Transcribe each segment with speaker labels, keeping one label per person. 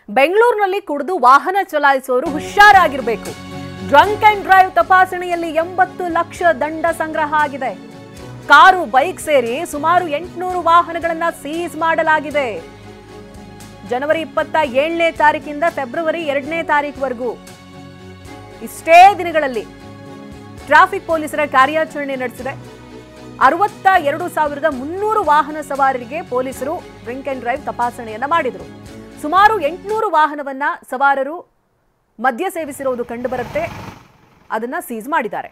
Speaker 1: ಬೆಂಗಳೂರಿನಲ್ಲಿ ಕುಡಿದು ವಾಹನ ಚಲಾಯಿಸುವವರು ಹುಷಾರಾಗಿರಬೇಕು. ಡ್ರಂಕ್ ಅಂಡ್ ಡ್ರೈವ್ ತಪಾಸಣೆಯಲ್ಲಿ 80 ಲಕ್ಷ ದಂಡ ಸಂಗ್ರಹ ಆಗಿದೆ. ಕಾರು, ಬೈಕ್ ಸೇರಿ ಸುಮಾರು 800 ವಾಹನಗಳನ್ನ ಸೀಸ್ ಮಾಡಲಾಗಿದೆ. ಜನವರಿ 27ನೇ ತಾರೀಕಿಂದ ಫೆಬ್ರವರಿ 2ನೇ ತಾರೀಕುವರೆಗೂ ಇಷ್ಟೇ ದಿನಗಳಲ್ಲಿ ಟ್ರಾಫಿಕ್ ಪೊಲೀಸರ ಕಾರ್ಯಾಚರಣೆ ನಡೆಸಿದೆ. 62,300 ವಾಹನ ಸವಾರರಿಗೆ ಪೊಲೀಸರು ಡ್ರಿಂಕ್ ಅಂಡ್ ಡ್ರೈವ್ ತಪಾಸಣೆಯನ್ನ ಮಾಡಿದರು. ಸುಮಾರು 800 ವಾಹನವನ್ನ ಸವಾರರು ಮದ್ಯ ಸೇವಿಸಿರುವುದು ಕಂಡುಬರುತ್ತೆ. ಅದನ್ನ ಸೀಸ್ ಮಾಡಿದ್ದಾರೆ.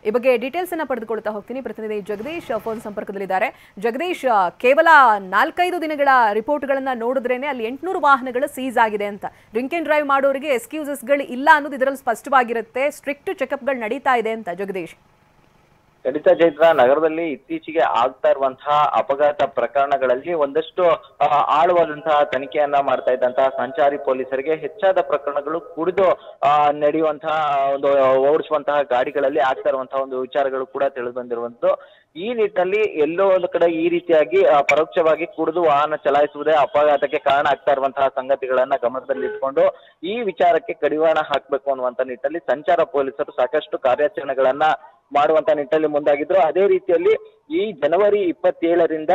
Speaker 1: ಈ ಬಗ್ಗೆ ಡೀಟೇಲ್ಸ್ ಅನ್ನ ಪಡೆದುಕೊಳ್ತಾ ಹೋಗ್ತೀನಿ. ಪ್ರತಿನಿಧಿ ಜಗದೀಶ್ ಫೋನ್ ಸಂಪರ್ಕದಲ್ಲಿದ್ದಾರೆ. ಜಗದೀಶ್, ಕೇವಲ 4-5 ದಿನಗಳ ರಿಪೋರ್ಟ್ಗಳನ್ನ ನೋಡಿದ್ರೇನೆ ಅಲ್ಲಿ 800 ವಾಹನಗಳು ಸೀಸ್ ಆಗಿದೆ ಅಂತ. ಡ್ರಿಂಕ್ ಅಂಡ್ ಡ್ರೈವ್ ಮಾಡೋರಿಗೆ ಎಕ್ಸ್ಕ್ಯೂಸಸ್ಗಳು ಇಲ್ಲ ಅನ್ನೋದು ಇದರಲ್ಲಿ ಸ್ಪಷ್ಟವಾಗಿರುತ್ತೆ. ಸ್ಟ್ರಿಕ್ಟ್ ಚೆಕಪ್ಗಳು ನಡೀತಾ ಇದೆ ಅಂತ. ಜಗದೀಶ್,
Speaker 2: ಖಂಡಿತ ಚೈತ್ರ, ನಗರದಲ್ಲಿ ಇತ್ತೀಚೆಗೆ ಆಗ್ತಾ ಇರುವಂತಹ ಅಪಘಾತ ಪ್ರಕರಣಗಳಲ್ಲಿ ಒಂದಷ್ಟು ಆಳವಾದಂತಹ ತನಿಖೆಯನ್ನ ಮಾಡ್ತಾ ಇದ್ದಂತಹ ಸಂಚಾರಿ ಪೊಲೀಸರಿಗೆ ಹೆಚ್ಚಾದ ಪ್ರಕರಣಗಳು ಕುಡಿದು ನಡೆಯುವಂತಹ ಓಡಿಸುವಂತಹ ಗಾಡಿಗಳಲ್ಲಿ ಆಗ್ತಾ ಇರುವಂತಹ ಒಂದು ವಿಚಾರಗಳು ಕೂಡ ತಿಳಿದು ಬಂದಿರುವಂತದ್ದು. ಈ ನಿಟ್ಟಿನಲ್ಲಿ ಎಲ್ಲೋ ಒಂದು ಕಡೆ ಈ ರೀತಿಯಾಗಿ ಪರೋಕ್ಷವಾಗಿ ಕುಡಿದು ವಾಹನ ಚಲಾಯಿಸುವುದೇ ಅಪಘಾತಕ್ಕೆ ಕಾರಣ ಆಗ್ತಾ ಇರುವಂತಹ ಸಂಗತಿಗಳನ್ನ ಗಮನದಲ್ಲಿ ಇಟ್ಕೊಂಡು ಈ ವಿಚಾರಕ್ಕೆ ಕಡಿವಾಣ ಹಾಕಬೇಕು ಅನ್ನುವಂತ ನಿಟ್ಟಿನಲ್ಲಿ ಸಂಚಾರ ಪೊಲೀಸರು ಸಾಕಷ್ಟು ಕಾರ್ಯಾಚರಣೆಗಳನ್ನ ಮಾಡುವಂತ ನಿಟ್ಟಿನಲ್ಲಿ ಮುಂದಾಗಿದ್ರು. ಅದೇ ರೀತಿಯಲ್ಲಿ ಈ ಜನವರಿ 27ರಿಂದ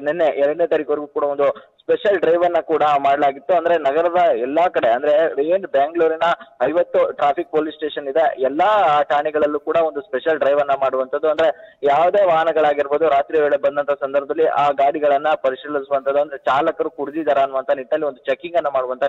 Speaker 2: ನಿನ್ನೆ 2ನೇ ತಾರೀಕುವರೆಗೂ ಕೂಡ ಒಂದು ಸ್ಪೆಷಲ್ ಡ್ರೈವ್ ಅನ್ನ ಕೂಡ ಮಾಡಲಾಗಿತ್ತು. ಅಂದ್ರೆ ನಗರದ ಎಲ್ಲಾ ಕಡೆ, ಅಂದ್ರೆ ಏನು ಬೆಂಗಳೂರಿನ 50 ಟ್ರಾಫಿಕ್ ಪೊಲೀಸ್ ಸ್ಟೇಷನ್ ಇದೆ, ಎಲ್ಲಾ ಠಾಣೆಗಳಲ್ಲೂ ಕೂಡ ಒಂದು ಸ್ಪೆಷಲ್ ಡ್ರೈವ್ ಅನ್ನ ಮಾಡುವಂತದ್ದು. ಅಂದ್ರೆ ಯಾವುದೇ ವಾಹನಗಳಾಗಿರ್ಬೋದು, ರಾತ್ರಿ ವೇಳೆ ಬಂದಂತ ಸಂದರ್ಭದಲ್ಲಿ ಆ ಗಾಡಿಗಳನ್ನ ಪರಿಶೀಲಿಸುವಂತದ್ದು, ಅಂದ್ರೆ ಚಾಲಕರು ಕುಡಿದಿದ್ದಾರ ಅನ್ನುವಂತ ನಿಟ್ಟಿನಲ್ಲಿ ಒಂದು ಚೆಕಿಂಗ್ ಅನ್ನ ಮಾಡುವಂತ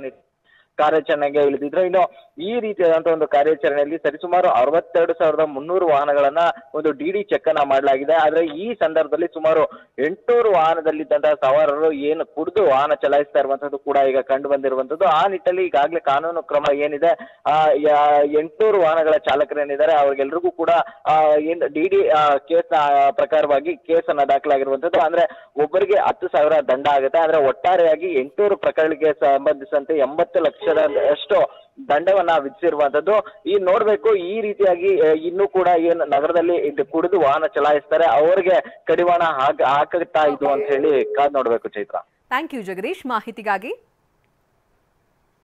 Speaker 2: ಕಾರ್ಯಾಚರಣೆಗೆ ಇಳಿದಿದ್ರು. ಇನ್ನು ಈ ರೀತಿಯಾದಂತಹ ಒಂದು ಕಾರ್ಯಾಚರಣೆಯಲ್ಲಿ ಸರಿಸುಮಾರು 62,300 ವಾಹನಗಳನ್ನ ಒಂದು ಡಿಡಿ ಚೆಕ್ ಅನ್ನ ಮಾಡಲಾಗಿದೆ. ಆದ್ರೆ ಈ ಸಂದರ್ಭದಲ್ಲಿ ಸುಮಾರು 800 ವಾಹನದಲ್ಲಿದ್ದಂತಹ ಸವಾರರು ಏನು ಕುಡಿದು ವಾಹನ ಚಲಾಯಿಸ್ತಾ ಇರುವಂತದ್ದು ಕೂಡ ಈಗ ಕಂಡು ಬಂದಿರುವಂತದ್ದು. ಆ ನಿಟ್ಟಿನಲ್ಲಿ ಈಗಾಗಲೇ ಕಾನೂನು ಕ್ರಮ ಏನಿದೆ, 800 ವಾಹನಗಳ ಚಾಲಕರು ಏನಿದ್ದಾರೆ ಅವ್ರಿಗೆಲ್ರಿಗೂ ಕೂಡ ಏನು ಡಿಡಿ ಕೇಸ್ ಪ್ರಕಾರವಾಗಿ ಕೇಸ್ ಅನ್ನ ದಾಖಲಾಗಿರುವಂತದ್ದು. ಅಂದ್ರೆ ಒಬ್ಬರಿಗೆ 10,000 ದಂಡ ಆಗುತ್ತೆ. ಅಂದ್ರೆ ಒಟ್ಟಾರೆಯಾಗಿ 800 ಪ್ರಕರಣಕ್ಕೆ ಸಂಬಂಧಿಸಿದಂತೆ 80 ಲಕ್ಷದಷ್ಟು ದಂಡವನ್ನ ವಿಧಿಸಿರುವಂತದ್ದು. ಈ ನೋಡ್ಬೇಕು, ಈ ರೀತಿಯಾಗಿ ಇನ್ನೂ ಕೂಡ ಏನು ನಗರದಲ್ಲಿ ಕುಡಿದು ವಾಹನ ಚಲಾಯಿಸ್ತಾರೆ ಅವರಿಗೆ ಕಡಿವಾಣ ಹಾಕುತ್ತಾ ಇದು ಅಂತ ಹೇಳಿ ಕಾದ್ ನೋಡ್ಬೇಕು. ಚೈತ್ರ,
Speaker 1: ಥ್ಯಾಂಕ್ ಯು ಜಗದೀಶ್ ಮಾಹಿತಿಗಾಗಿ.